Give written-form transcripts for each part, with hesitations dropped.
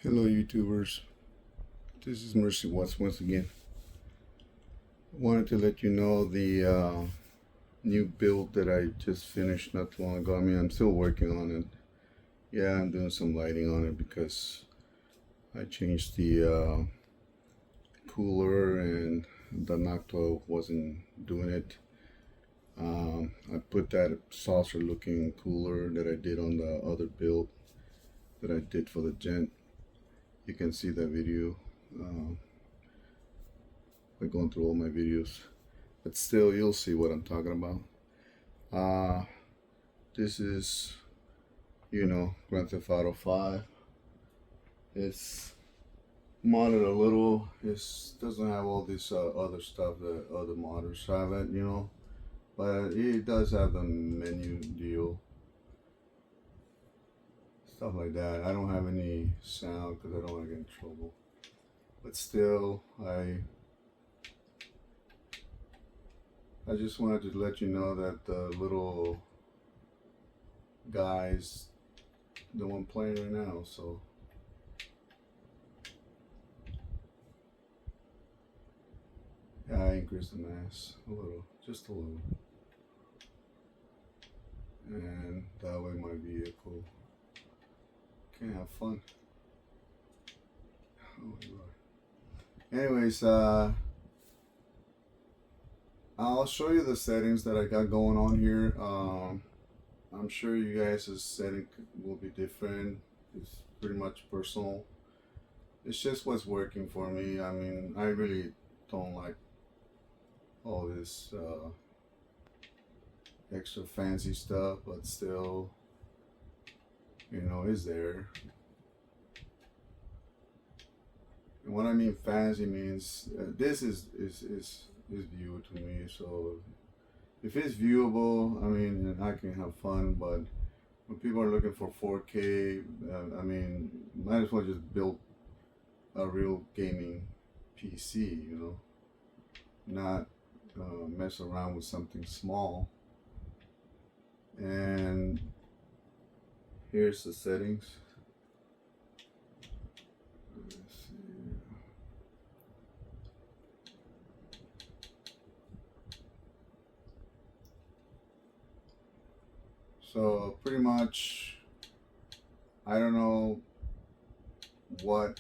Hello YouTubers, this is Mercy Watts once again. I wanted to let you know the new build that I just finished not too long ago. I mean, I'm still working on it. Yeah, I'm doing some lighting on it because I changed the cooler and the Nocto wasn't doing it. I put that saucer looking cooler that I did on the other build that I did for the Gent. You can see that video. By going through all my videos, but still you'll see what I'm talking about. This is, Grand Theft Auto 5. It's modded a little. It doesn't have all this other stuff that other modders have it, but it does have the menu deal, stuff like that. I don't have any sound because I don't want to get in trouble, but still I just wanted to let you know that the little guy's the one playing right now. So yeah, I increased the mass a little, just a little, and that way my vehicle can have fun. Oh my Lord. Anyways, I'll show you the settings that I got going on here. I'm sure you guys' setting will be different. It's pretty much personal. It's just what's working for me. I mean, I really don't like all this extra fancy stuff, but still, is there. And what I mean fancy means this is viewed to me. So if it's viewable, I mean, I can have fun. But when people are looking for 4K, I mean, might as well just build a real gaming PC, not mess around with something small. And here's the settings. Let's see. So pretty much, I don't know what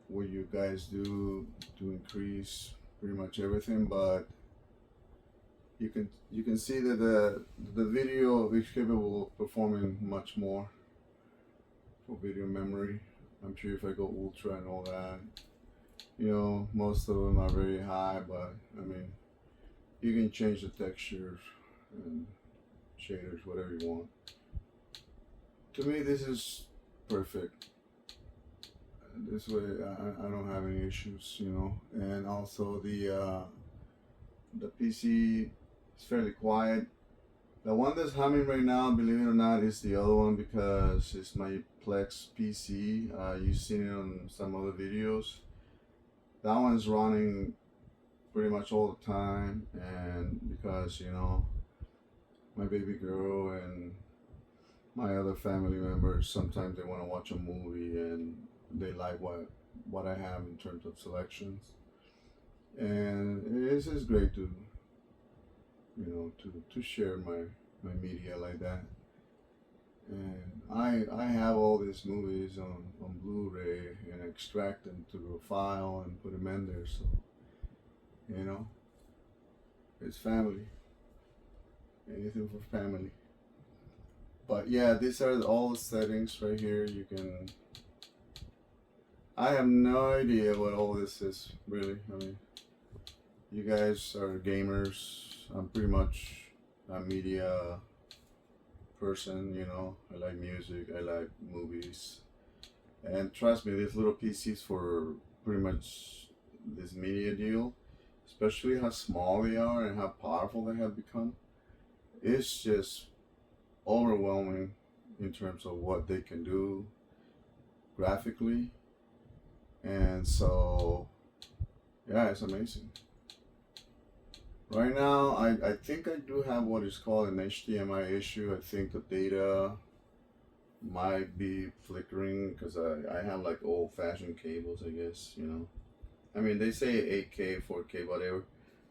will you guys do to increase pretty much everything, but you can see that the video is capable of performing much more for video memory. I'm sure if I go ultra and all that, most of them are very high, but I mean, you can change the textures and shaders, whatever you want. To me, this is perfect. This way, I don't have any issues, And also the PC is fairly quiet. The one that's humming right now, believe it or not, is the other one because it's my Plex PC. You've seen it on some other videos. That one's running pretty much all the time, and because my baby girl and my other family members, sometimes they want to watch a movie and they like what I have in terms of selections, and it's just great to to share my media like that. And I have all these movies on Blu-ray and extract them to a file and put them in there, so it's family, anything for family. But yeah, these are all the settings right here. I have no idea what all this is, really. I mean, you guys are gamers. I'm pretty much a media person, I like music, I like movies. And trust me, these little PCs for pretty much this media deal, especially how small they are and how powerful they have become, it's just overwhelming in terms of what they can do graphically. And so yeah, it's amazing. Right now I think I do have what is called an HDMI issue. I think the data might be flickering because I have like old-fashioned cables, I guess, you know. I mean, they say 8K, 4K, whatever,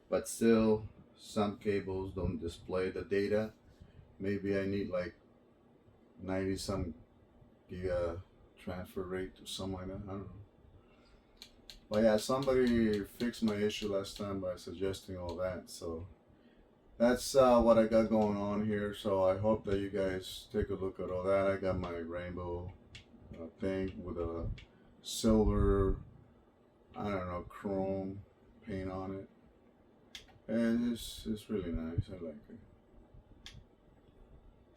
but still, some cables don't display the data. Maybe I need like 90 some giga transfer rate or something like that. I don't know. But yeah, somebody fixed my issue last time by suggesting all that. So that's what I got going on here. So I hope that you guys take a look at all that. I got my rainbow thing with a silver, I don't know, chrome paint on it. And it's really nice. I like it.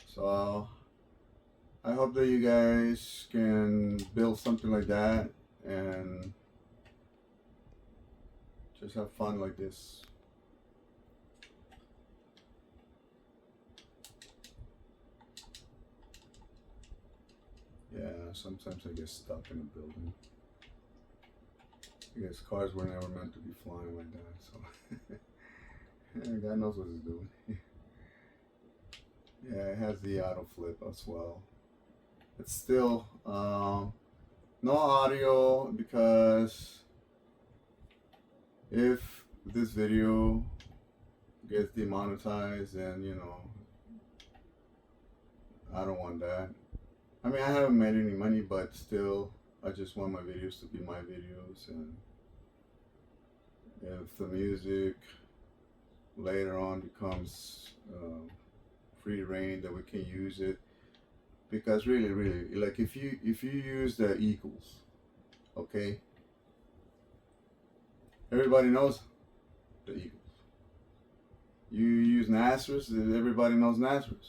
So I hope that you guys can build something like that and just have fun like this. Yeah, sometimes I get stuck in a building. I guess cars were never meant to be flying like that, so yeah, God knows what it's doing. Yeah, it has the auto flip as well. It's still no audio because if this video gets demonetized, then you know I don't want that. I mean, I haven't made any money, but still, I just want my videos to be my videos, and if the music later on becomes free reign that we can use it, because really like if you use the Eagles, okay, everybody knows the Eagles. You use Nazareth, everybody knows Nazareth.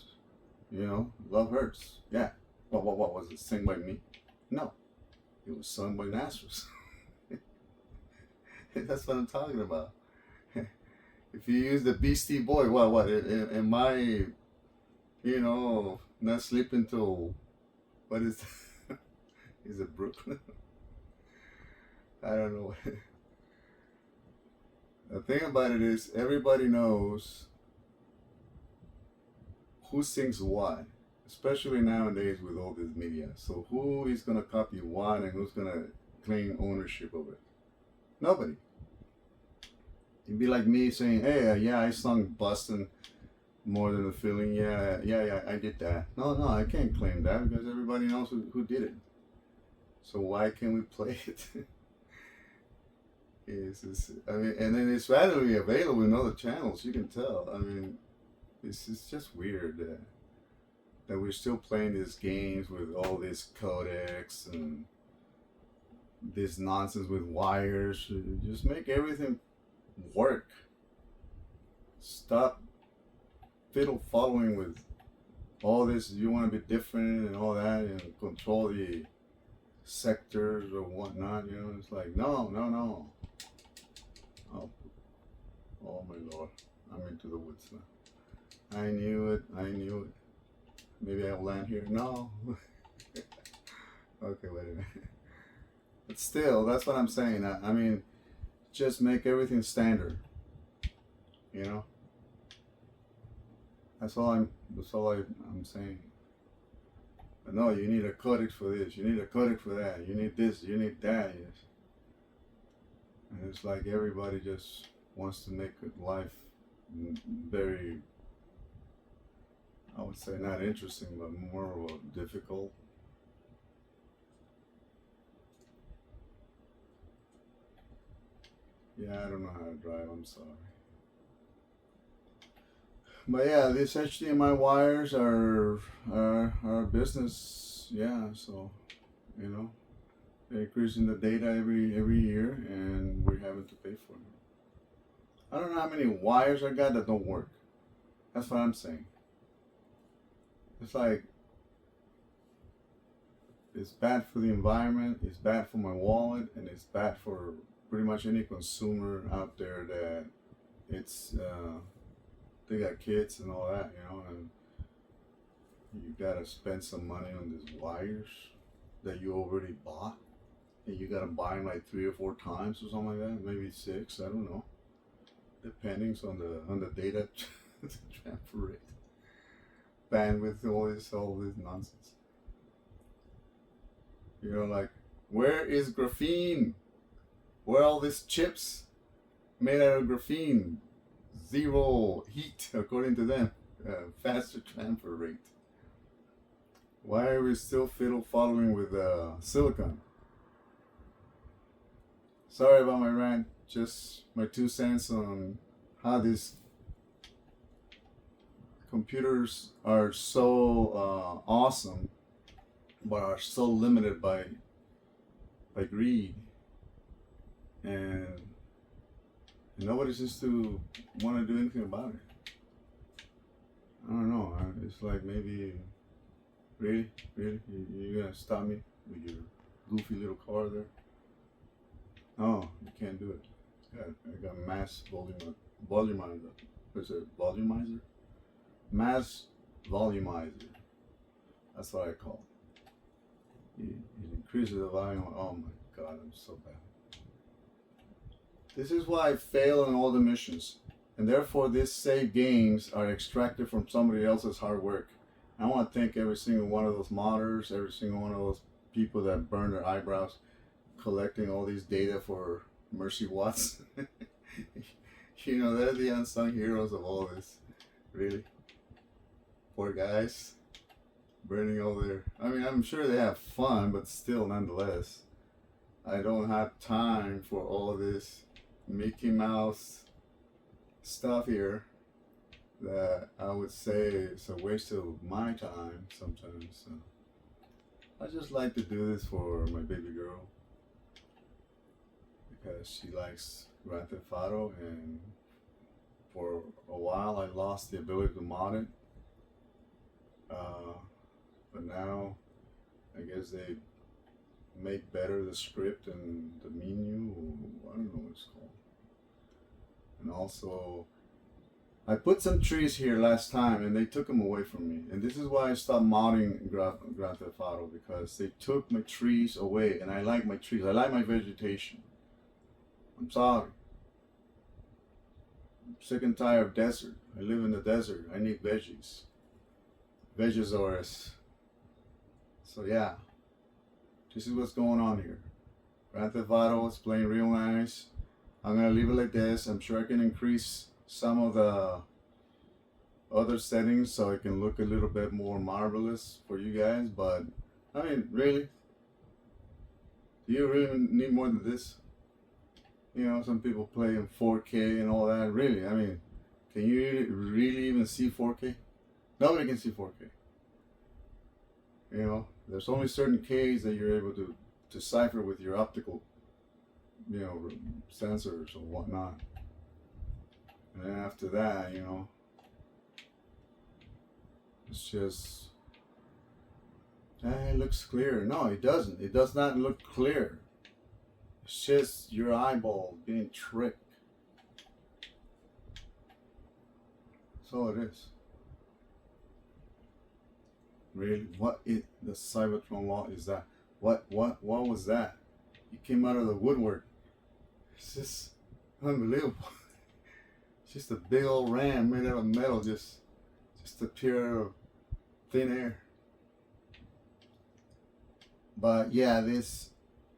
You know, love hurts. Yeah. What was it? Sung by me? No, it was sung by Nazareth. That's what I'm talking about. If you use the Beastie Boy, what? Am I, not sleeping till what is? Is it Brooklyn? I don't know. The thing about it is, everybody knows who sings what, especially nowadays with all this media. So who is gonna copy what and who's gonna claim ownership of it? Nobody. It'd be like me saying, "Hey, yeah, I sung Boston more than a feeling. Yeah, I did that." No, I can't claim that because everybody knows who did it. So why can't we play it? I mean, and then it's readily available in other channels. You can tell. I mean, it's just weird that we're still playing these games with all this codecs and this nonsense with wires. Just make everything work. Stop fiddle following with all this. You want to be different and all that and control the sectors or whatnot. You know, it's like no. Oh, oh my lord, I'm into the woods now. I knew it. Maybe I'll land here. No. Okay, wait a minute. But still, that's what I'm saying. I mean, just make everything standard. You know. I'm saying. But no, you need a codec for this. You need a codec for that. You need this. You need that. Yes. And it's like everybody just wants to make life very, I would say, not interesting, but more difficult. Yeah, I don't know how to drive. I'm sorry. But yeah, these HDMI wires are business. Yeah, so you know they're increasing the data every year, and we're having to pay for it. I don't know how many wires I got that don't work. That's what I'm saying. It's like it's bad for the environment, it's bad for my wallet, and it's bad for pretty much any consumer out there that it's they got kids and all that, and you gotta spend some money on these wires that you already bought, and you gotta buy them like 3 or 4 times or something like that, maybe 6. I don't know, depending on the data transfer rate, bandwidth, all this nonsense. You know, like, where is graphene? Where are all these chips made out of graphene? Zero heat, according to them. Faster transfer rate. Why are we still fiddle following with silicon? Sorry about my rant. Just my 2 cents on how these computers are so awesome, but are so limited by greed, and nobody seems to want to do anything about it. I don't know. It's like, maybe, really, you're gonna stop me with your goofy little car there? Oh, you can't do it. I got mass volumizer. What's it? Volumizer? Mass volumizer. That's what I call it. It increases the volume. Oh my god, I'm so bad. This is why I fail in all the missions, and therefore these save games are extracted from somebody else's hard work. I want to thank every single one of those modders, every single one of those people that burn their eyebrows collecting all these data for Mercy Watts. You know, they're the unsung heroes of all this. Really. Poor guys. Burning all their... I mean, I'm sure they have fun, but still, nonetheless, I don't have time for all of this Mickey Mouse stuff here that I would say is a waste of my time sometimes. So I just like to do this for my baby girl, because she likes Grand Theft Auto, and for a while I lost the ability to mod it. But now I guess they make better the script and the menu. I don't know what it's called. And also, I put some trees here last time and they took them away from me. And this is why I stopped modding Grand Theft Auto, because they took my trees away, and I like my trees. I like my vegetation. I'm sorry. I'm sick and tired of desert. I live in the desert. I need veggies. Vegasaurus. So yeah, this is what's going on here. Grand Theft Auto is playing real nice. I'm gonna leave it like this. I'm sure I can increase some of the other settings so it can look a little bit more marvelous for you guys. But I mean, really, do you really need more than this? You know, some people play in 4K and all that. Really, I mean, can you really even see 4K? Nobody can see 4K. You know, there's only certain Ks that you're able to decipher with your optical, you know, sensors or whatnot. And then after that, you know, it's just, it looks clear. No, it doesn't. It does not look clear. It's just your eyeball being tricked. That's all it is. Really? What is the Cybertron law is that? What was that? It came out of the woodwork. It's just unbelievable. It's just a big old ram made out of metal, just appeared out of thin air. But yeah, this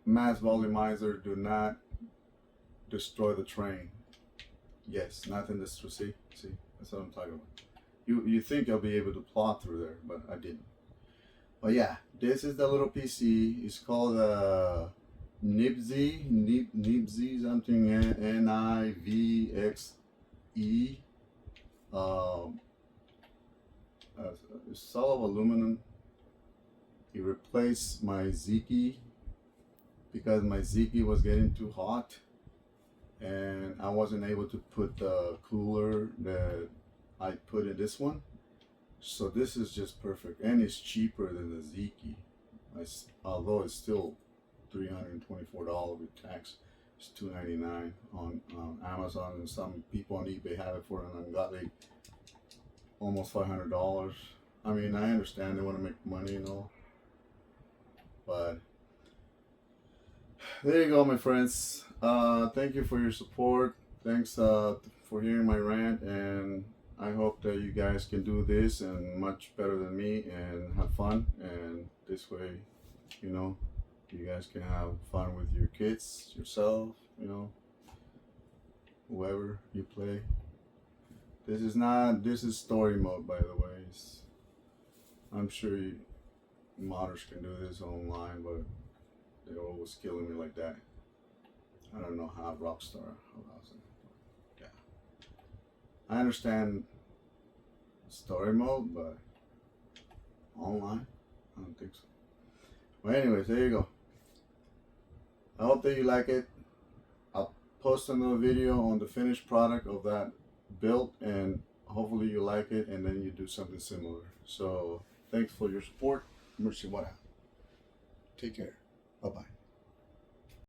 mass volumizer do not destroy the train. Yes, not in this. See, that's what I'm talking about. You think I'll be able to plot through there, but I didn't. But yeah, this is the little PC. It's called Nivxe something, Nivxe. It's all of aluminum. It replaced my Ziki because my Ziki was getting too hot, and I wasn't able to put the cooler that I put in this one. So this is just perfect, and it's cheaper than the Ziki. Although it's still $324 with tax. It's $299 on Amazon, and some people on eBay have it for an ungodly almost $500. I mean, I understand they want to make money and all, but there you go, my friends. Thank you for your support. Thanks for hearing my rant, and I hope that you guys can do this and much better than me and have fun. And this way, you know, You guys can have fun with your kids, yourself, you know, whoever you play. This is story mode, by the way. I'm sure modders can do this online, but they're always killing me like that. I don't know how Rockstar allows it. Yeah. I understand story mode, but online, I don't think so. Well, anyways, there you go. I hope that you like it. I'll post another video on the finished product of that build, and hopefully you like it, and then you do something similar. So thanks for your support. Mercy, what? Take care. Bye bye.